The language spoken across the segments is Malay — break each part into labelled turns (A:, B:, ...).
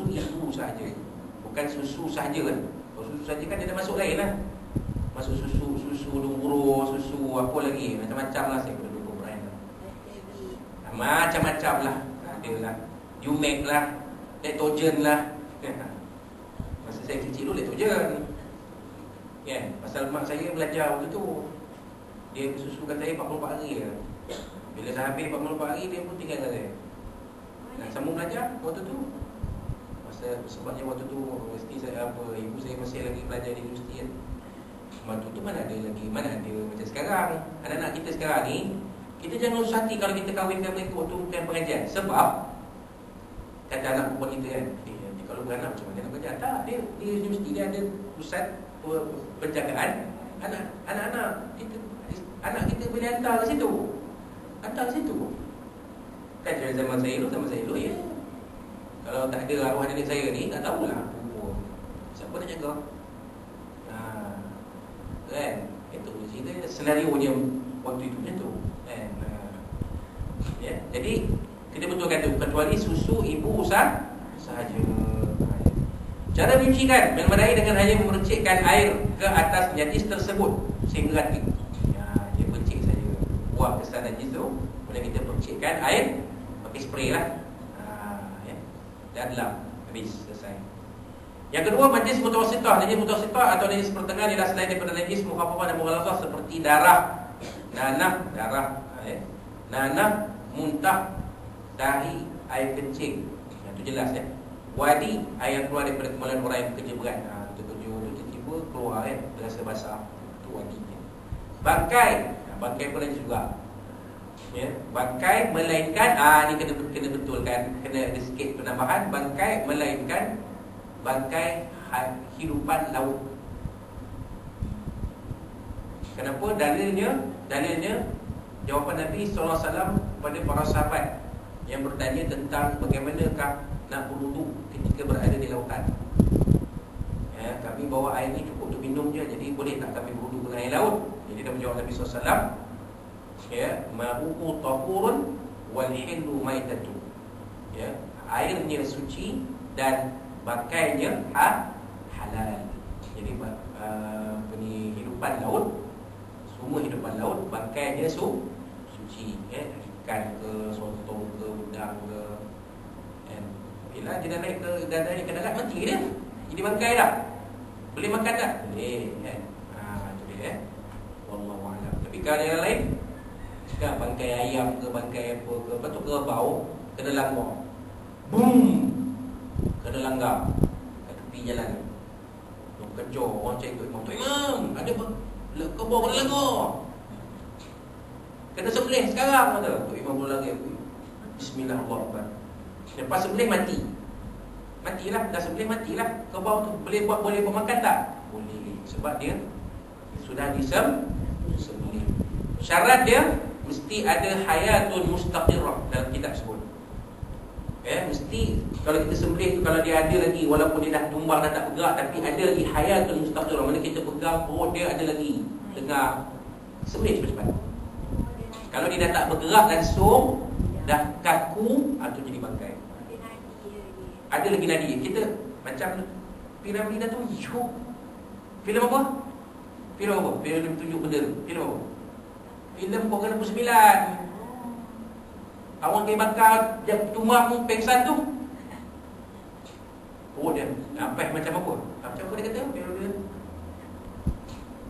A: susu ibu saja, bukan susu saja kan. Kalau susu saja kan dia dah masuk lain lah. Masuk susu dunguro, susu apa lagi, macam-macam lah, saya perlu brand lah. Macam-macam lah. Ada lah Umac lah, Lactogen lah. Masa saya kecil dulu Lactogen kan, pasal mak saya belajar waktu tu, dia susukan saya 44 hari lah. Bila dah habis 44 hari, dia pun tinggalkan saya dan sambung belajar waktu tu. Sebabnya waktu tu universiti saya ibu saya masih lagi belajar di universiti kan. Waktu tu mana ada macam sekarang. Anak-anak kita sekarang ni, kita jangan susah hati kalau kita kahwinkan mereka waktu bukan pengajian. Sebab kata anak perempuan kita kan, kalau beranak macam mana nak belajar? Tak, dia di universiti dia ada pusat penjagaan anak-anak kita. Anak kita boleh hantar ke situ. Kan zaman saya dulu ya. Kalau tak ada arwah nenek saya ni, tak tahulah siapa nak jaga. Kan? Itu cerita senarionya waktu itu macam tu kan. Ya, jadi kita betulkan tu, kecuali susu ibu sahaja. Cara menyucikan memadai dengan hanya memercikkan air ke atas najis tersebut sehingga rata. Dia percik saja. Buang kesan najis tu, boleh kita percikkan air pakai spray lah. Dan lap, habis, selesai. Yang kedua, najis mutawassithah. Najis mutawassithah atau najis pertengahan ialah selain daripada najis mukhaffafah dan mughalazah seperti darah, nanah, nanah, muntah, dahi, air kencing. Yang tu jelas ya. Wadi, air yang keluar daripada kemaluan orang yang bekerja berat. Tiba-tiba keluar terasa basah. Itu wadi. Bangkai, bangkai pun ada juga. Ya, bangkai melainkan ni kena betulkan, kena ada sikit penambahan. Bangkai melainkan bangkai hidupan laut. Kenapa? Dalilnya jawapan Nabi SAW kepada para sahabat yang bertanya tentang bagaimanakah nak berwudu ketika berada di lautan. Ya, kami bawa air ni cukup untuk minum je, jadi boleh tak kami berwudu dengan air laut? Jadi dia menjawab Nabi SAW, ya, ma'uhu tahurun wal hillu maitatu. Ya, airnya suci dan bangkainya halal. Jadi hidupan laut, semua hidupan laut bangkainya suci, ya, ikan ke, sotong ke, udang ke. Bila dia dah naik ke darat, mati dia. Jadi bangkai dah. Boleh makan tak? Boleh, kan. Itu dia. Wallahu a'lam. Tapi kalau yang lain, kan bangkai ayam ke, bangkai apa ke, lepas tu kerbau kena langgar. Boom, kena langgar kat tepi jalan. Kejar orang cari tu imam, ada kerbau kena langgar. Kena sembelih sekarang kata. Tu imam pula lagi. Bismillahirrahmanirrahim. Lepas sembelih matilah, dah sembelih matilah. Kerbau tu boleh buat makan tak? Boleh, sebab dia sudah disembelih. Syarat dia mesti ada hayatun mustaqirrah dalam kitab sebut. Ya, mesti kalau kita sembelih tu, kalau dia ada lagi, walaupun dia dah tumbang dah tak bergerak, tapi ada lagi hayatun mustaqirrah, mana kita pegang perut dia ada lagi dengar, sembelih cepat-cepat. Kalau dia dah tak bergerak langsung, dah kaku, tu jadi bangkai. Ada lagi nadi. Kita macam piramid dah tunjuk. Filem apa? Filem tunjuk benda tu. Filem apa? Filem Program 9. Awang kayu bakar tumah pun pengsan tu. Oh dia sampai macam apa? Macam apa dia kata?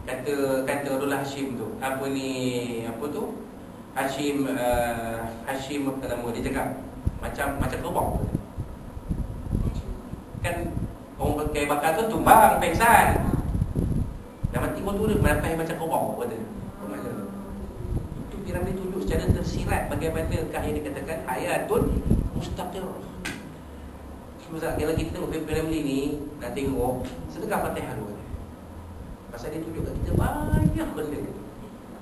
A: Kata Abdullah Hashim tu. Apa tu? Hashim apa nama dia cakap? Macam kerbau. Kan orang pakai bakar tu tumbang pengsan. Dah mati pun tu dia menampai macam kerbau kata. Itu piramid tunjuk secara tersirat bagaimanakah yang dikatakan hayatun mustaqirrah. Kalau kita tengok piramid ni, nak tengok sedekah Fatihah dulu. Pasal dia tunjuk kat kita banyak benda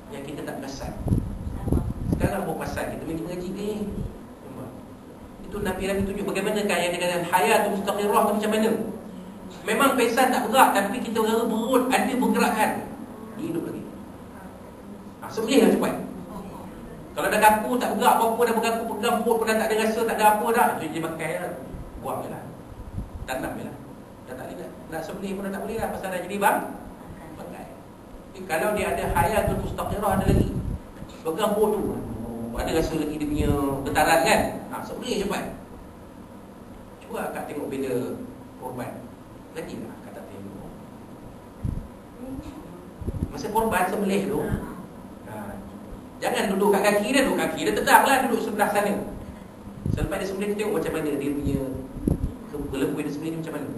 A: yang kita tak perasan. Sekarang baru perasan kita pergi mengaji ni. Itu piramid tunjuk bagaimanakah yang dikatakan hayatun mustaqirrah tu macam mana. Memang pengsan tak bergerak, tapi kita rasa perut ada pergerakan, dia hidup lagi. Sembelihlah cepat. Kalau dah kaku tak bergerak apa-apa, dah berkaku pegang perut pun dah tak ada rasa, tak ada apa dah, tu dia pakai lah. Buang je lah. tanam je lah. Dah tak boleh nak sembelih pun dah tak boleh lah, pasal dah jadi bangkai. Kalau dia ada hayatul mustaqirah ada lagi, bergambut tu ada rasa lagi dia punya getaran kan, sembelih cepat. Cuba akak tengok bila korban lagi lah, akak tak tengok masa korban sembelih tu. Jangan duduk kat kaki dia, duduk kaki dia tetaplah duduk sebelah sana. Selepas dia sembelih, tengok macam mana dia punya lembu dia sembelih macam mana.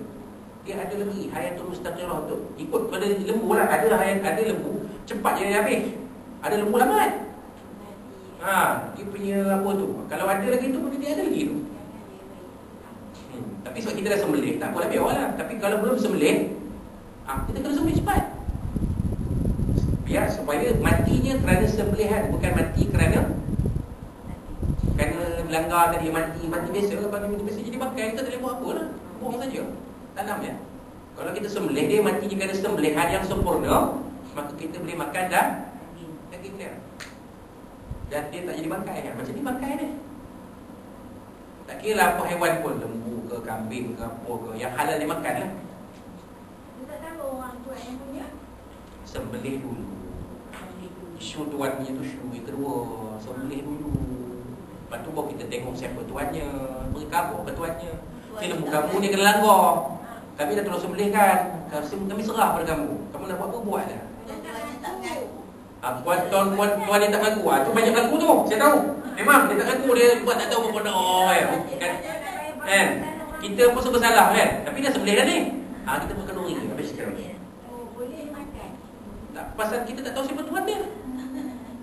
A: Dia ada lagi hayatul mustaqirah tu. Ikut pada lembu lah, ada lembu cepat je habis, ada lembu lambat. Dia punya apa tu, kalau ada lagi tu dia ada lagi tu. Tapi sebab kita dah sembelih, tak apalah, biar lah. Tapi kalau belum sembelih, kita kena sembelih cepat. Biar supaya matinya kerana sembelihan, bukan mati kerana melanggar tadi, mati biasa. Kalau mati biasa jadi bangkai, kita tak boleh buat apa lah, buang saja, tanam ya. Kalau kita sembelih, dia matinya kerana sembelihan yang sempurna, maka kita boleh makan daging dia, dan dia tak jadi bangkai kan. Macam ni bangkai dia, tak kira lah apa haiwan pun, lembu ke, kambing ke, apa ke, yang halal dia makan lah.
B: Tak tahu orang tua yang punya
A: Sembelih dulu. Isu tuan punya tu isu yang kedua, sembelih dulu. Lepas tu baru kita tengok siapa tuannya, beri khabar ke tuannya. Lembu kamu ni kena langgar, kami dah tolong sembelih kan, kami serah pada kamu. Kamu nak buat apa, buat dah. Tuan dia tak mengaku, tu banyak mengaku tu, saya tahu. Memang dia tak mengaku, dia buat tak tahu apa benda kan. Kita pun serba salah kan, tapi dah sembelih dah ni. Kita pun kena uri habis sekarang.
B: boleh makan.
A: Tak, pasal kita tak tahu siapa tuan dia.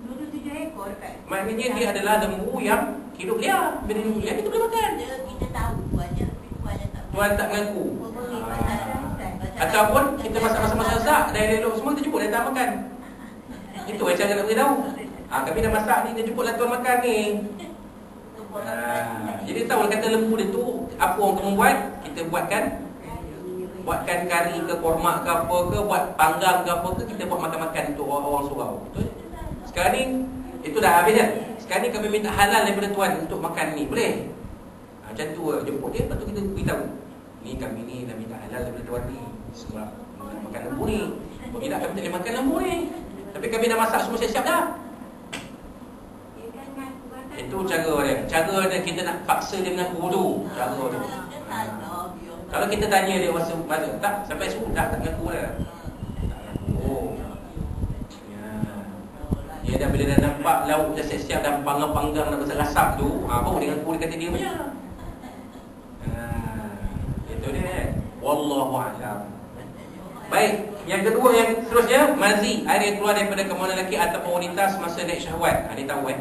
B: Dulu 7 ekor dekat.
A: Maknanya dia adalah lembu yang hidup liar. Bila hidup liar, kita boleh makan.
B: Kita tahu tuannya, tapi tuannya tak.
A: Tuan tak mengaku. Ataupun kita masak-masak dari elok semua, kita jemput dia tak makan. Itu yang saya nak beritahu. Kami dah masak ni, dia jemputlah tuan makan ni. Jadi tahu kata lembu dia tu, apa orang kamu buat, kita buatkan kari ke, kormak ke apa ke, buat panggang ke apa ke, kita buat makan-makan untuk orang surau. Betul? Sekarang ni itu dah habis kan. Sekarang ni kami minta halal daripada tuan untuk makan ni, boleh? Macam tu lah, jemput dia, lepas tu kita beritahu, ni kami ni dah minta halal daripada tuan ni sebab nak makan lembu ni. Kalau tidak kami tak boleh makan lembu ni, tapi kami dah masak semua siap-siap dah. Itu cara dia kita nak paksa dia mengaku tu. Cara tu. Kalau kita tanya dia masa tak sampai sudah tak mengaku dah. Dia dah bila dah nampak lauk dah siap-siap dah panggang-panggang dah besar-besar tu, baru dia mengaku, dia kata dia punya. Itu dia. Wallahu a'lam. Baik, yang kedua yang seterusnya, mazi, air yang keluar daripada kemaluan lelaki ataupun wanita semasa naik syahwat. Dia tahu dia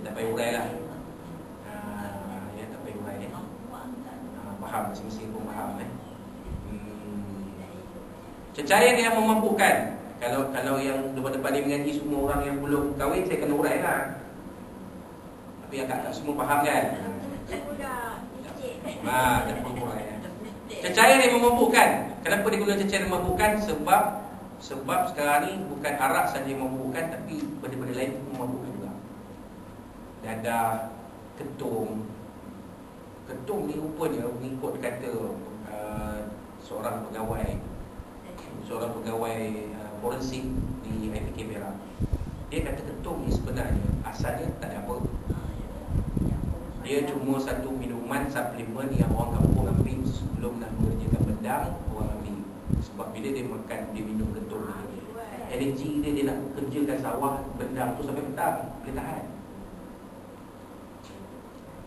A: tak payah urai lah. Dia tak payah urai ni. Faham, masing-masing pun faham Cecair yang memabukkan. Kalau yang depan-depan ni mengaji semua orang yang belum kahwin, saya kena urai lah. Tapi akak semua faham kan? Dah pun urai. Cecair yang memabukkan. Kenapa dia guna cecair yang memabukkan? Sebab sekarang ni bukan arak saja yang memabukkan, tapi benda-benda lain pun memabukkan juga. Dadah, ketum. Ketum ni rupanya mengikut kata seorang pegawai forensik di IPK Perak. Dia kata ketum ni sebenarnya asalnya tak ada apa. Dia cuma satu minuman suplemen yang orang kampung ambil sebelum nak mengerjakan bedang, orang ambil. Sebab bila dia makan, dia minum ketum ni, energi dia nak kerjakan sawah bedang tu sampai petang, boleh tahan.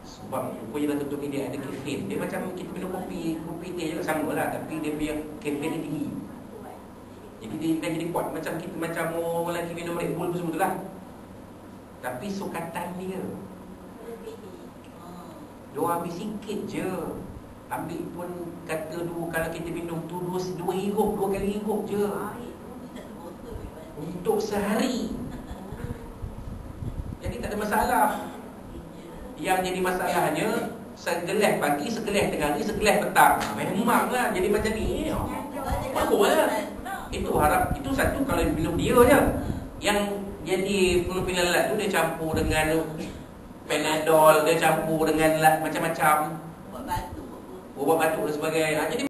A: Sebab rupanya dalam ketum ni dia ada kafein. Dia macam kita minum kopi teh juga sama lah, tapi dia punya kafein dia tinggi. Jadi dia akan jadi kuat macam orang lelaki minum Red Bull tu semua tu lah. Tapi sukatan dia dia ambil sikit je. Ambil pun kata dulu, kalau kita minum tu 2 hirup, 2 kali hirup je untuk sehari. Jadi tak ada masalah. Yang jadi masalahnya segelas pagi, segelas tengah hari, segelas petang. Memanglah jadi macam ni. Baguslah. Itu satu kalau minum dia je. Yang jadi penuh lalat tu dia campur dengan Panadol, dia campur dengan macam-macam. ubat batuk dan sebagainya. Jadi